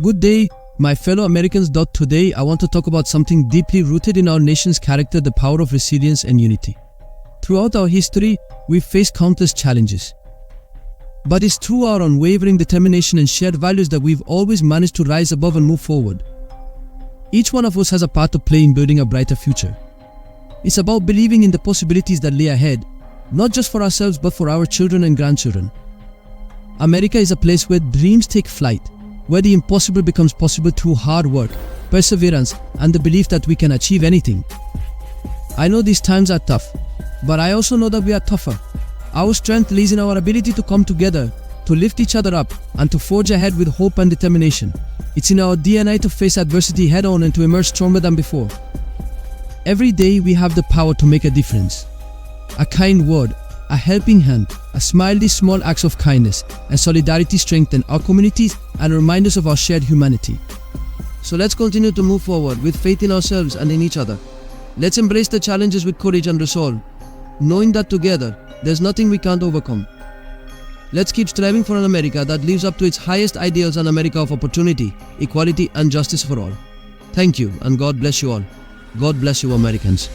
Good day, my fellow Americans. Today I want to talk about something deeply rooted in our nation's character, the power of resilience and unity. Throughout our history, we've faced countless challenges. But it's through our unwavering determination and shared values that we've always managed to rise above and move forward. Each one of us has a part to play in building a brighter future. It's about believing in the possibilities that lay ahead, not just for ourselves but for our children and grandchildren. America is a place where dreams take flight, where the impossible becomes possible through hard work, perseverance, and the belief that we can achieve anything. I know these times are tough, but I also know that we are tougher. Our strength lies in our ability to come together, to lift each other up, and to forge ahead with hope and determination. It's in our DNA to face adversity head-on and to emerge stronger than before. Every day we have the power to make a difference. A kind word, a helping hand, a smile. These small acts of kindness and solidarity strengthen our communities and remind us of our shared humanity. So let's continue to move forward with faith in ourselves and in each other. Let's embrace the challenges with courage and resolve, knowing that together, there's nothing we can't overcome. Let's keep striving for an America that lives up to its highest ideals, an America of opportunity, equality, and justice for all. Thank you, and God bless you all. God bless you, Americans.